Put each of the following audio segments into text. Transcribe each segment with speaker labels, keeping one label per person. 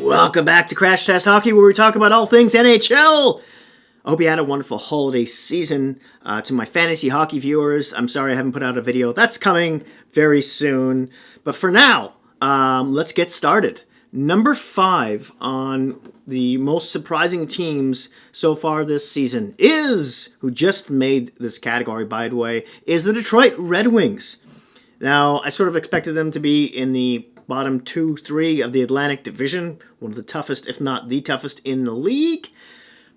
Speaker 1: Welcome back to Crash Test Hockey, where we talk about all things NHL. I hope you had a wonderful holiday season. To my fantasy hockey viewers, I'm sorry I haven't put out a video. That's coming very soon. But for now, let's get started. Number 5 on the most surprising teams so far this season who just made this category, by the way, is the Detroit Red Wings. Now, I sort of expected them to be in the bottom 2-3 of the Atlantic Division, one of the toughest, if not the toughest, in the league.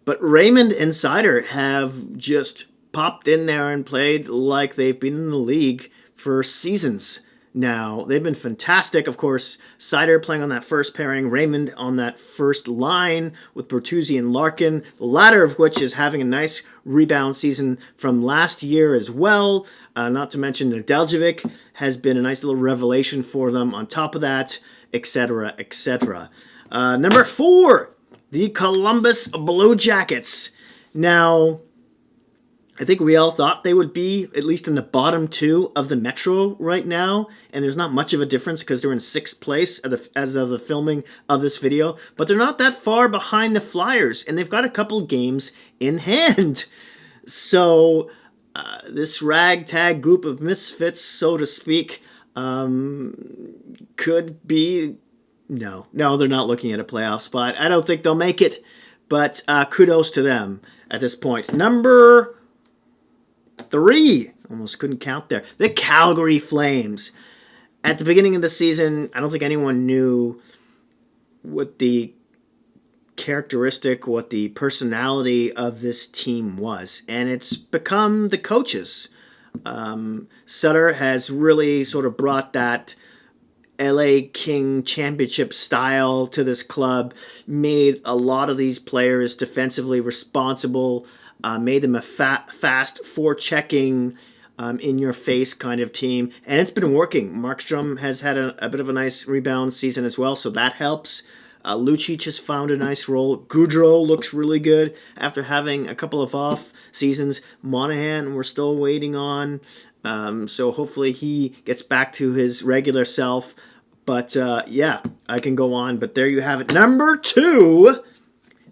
Speaker 1: But Raymond and Seider have just popped in there and played like they've been in the league for seasons now. They've been fantastic. Of course, Seider playing on that first pairing, Raymond on that first line with Bertuzzi and Larkin, the latter of which is having a nice rebound season from last year as well. Not to mention Nedeljkovic has been a nice little revelation for them on top of that, etc., etc. Number 4, the Columbus Blue Jackets. Now, I think we all thought they would be at least in the bottom 2 of the Metro right now, and there's not much of a difference because they're in 6th place as of the filming of this video, but they're not that far behind the Flyers, and they've got a couple games in hand. So this ragtag group of misfits, so to speak, could be... No, they're not looking at a playoff spot. I don't think they'll make it, but kudos to them at this point. Number 3, almost couldn't count there, the Calgary Flames. At the beginning of the season, I don't think anyone knew what the characteristic, what the personality of this team was, and it's become the coaches. Sutter has really sort of brought that LA King championship style to this club, made a lot of these players defensively responsible, made them a fast forechecking, in-your-face kind of team, and it's been working. Markstrom has had a bit of a nice rebound season as well, so that helps. Lucic has found a nice role. Goudreau looks really good after having a couple of off seasons. Monahan we're still waiting on, so hopefully he gets back to his regular self. But yeah, I can go on, but there you have it. Number 2,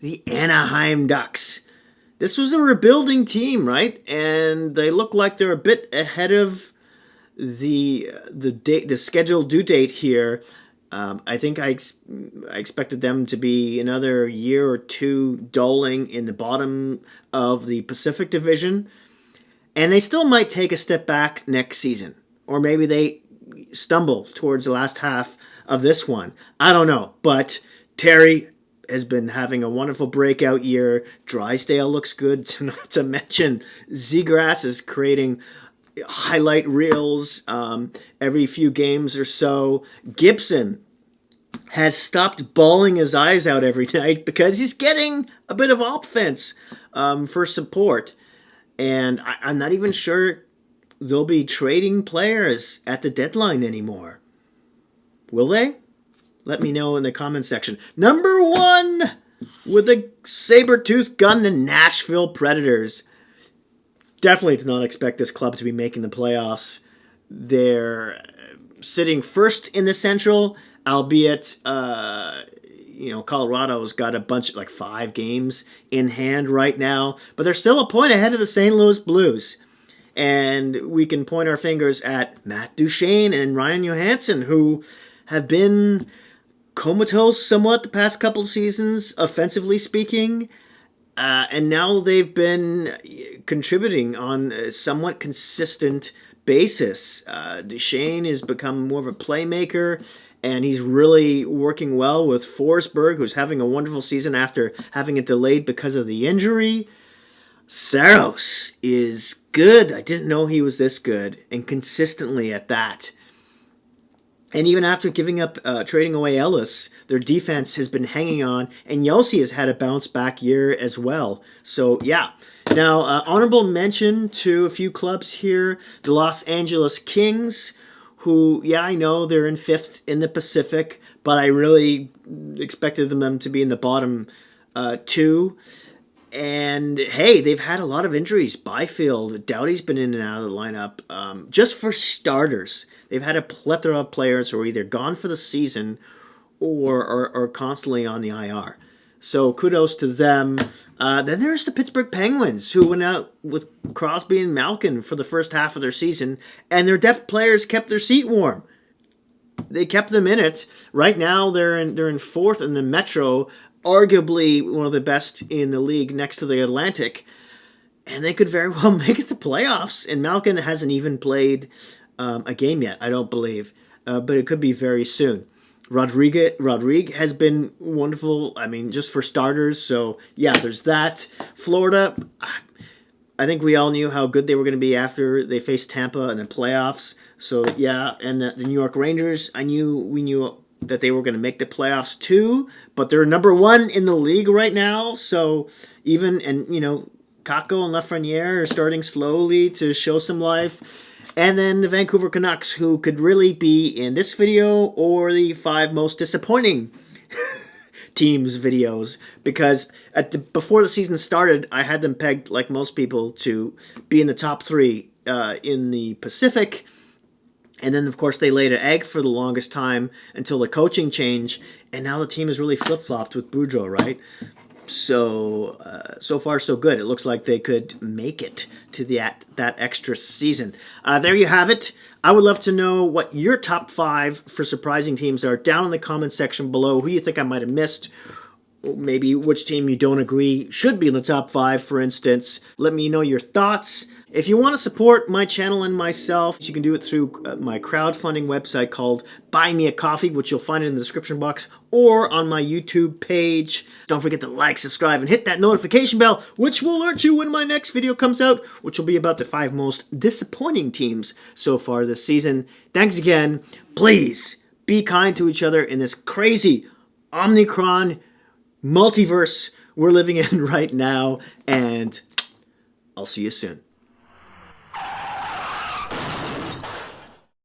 Speaker 1: the Anaheim Ducks. This was a rebuilding team, right? And they look like they're a bit ahead of the scheduled due date here. I think I expected them to be another year or two doling in the bottom of the Pacific Division. And they still might take a step back next season. Or maybe they stumble towards the last half of this one. I don't know. But Terry has been having a wonderful breakout year. Drysdale looks good, not to mention Zegras is creating highlight reels every few games or so. Gibson has stopped bawling his eyes out every night because he's getting a bit of offense for support. And I'm not even sure they'll be trading players at the deadline anymore. Will they? Let me know in the comment section. Number 1, with a saber-toothed gun, the Nashville Predators. Definitely did not expect this club to be making the playoffs. They're sitting first in the Central, albeit, Colorado's got a bunch, like 5 games in hand right now, but they're still a point ahead of the St. Louis Blues. And we can point our fingers at Matt Duchene and Ryan Johansson, who have been comatose somewhat the past couple seasons, offensively speaking. And now they've been contributing on a somewhat consistent basis. Duchene has become more of a playmaker, and he's really working well with Forsberg, who's having a wonderful season after having it delayed because of the injury. Saros is good. I didn't know he was this good, and consistently at that. And even after giving up, trading away Ellis, their defense has been hanging on, and José has had a bounce-back year as well. So, yeah. Now, honorable mention to a few clubs here. The Los Angeles Kings, who, yeah, I know they're in 5th in the Pacific, but I really expected them to be in the bottom 2. And, hey, they've had a lot of injuries. Byfield, Doughty's been in and out of the lineup. Just for starters, they've had a plethora of players who are either gone for the season or are constantly on the IR. So kudos to them. Then there's the Pittsburgh Penguins, who went out with Crosby and Malkin for the first half of their season, and their depth players kept their seat warm. They kept them in it. Right now, they're in fourth in the Metro, arguably one of the best in the league next to the Atlantic, and they could very well make it the playoffs. And Malkin hasn't even played a game yet, I don't believe, but it could be very soon. Rodrigue has been wonderful, I mean, just for starters. So, yeah, there's that. Florida, I think we all knew how good they were going to be after they faced Tampa in the playoffs. So, yeah, and the New York Rangers, we knew that they were going to make the playoffs too, but they're number one in the league right now. So, Kako and Lafreniere are starting slowly to show some life. And then the Vancouver Canucks, who could really be in this video or the 5 most disappointing teams videos, because before the season started, I had them pegged, like most people, to be in the top 3 in the Pacific. And then, of course, they laid an egg for the longest time until the coaching change, and now the team is really flip-flopped with Boudreau, right? So far, so good. It looks like they could make it to that extra season. There you have it. I would love to know what your top 5 for surprising teams are down in the comment section below. Who you think I might have missed. Maybe which team you don't agree should be in the top 5, for instance. Let me know your thoughts. If you want to support my channel and myself, you can do it through my crowdfunding website called Buy Me a Coffee, which you'll find in the description box, or on my YouTube page. Don't forget to like, subscribe, and hit that notification bell, which will alert you when my next video comes out, which will be about the 5 most disappointing teams so far this season. Thanks again. Please be kind to each other in this crazy Omicron multiverse we're living in right now, and I'll see you soon.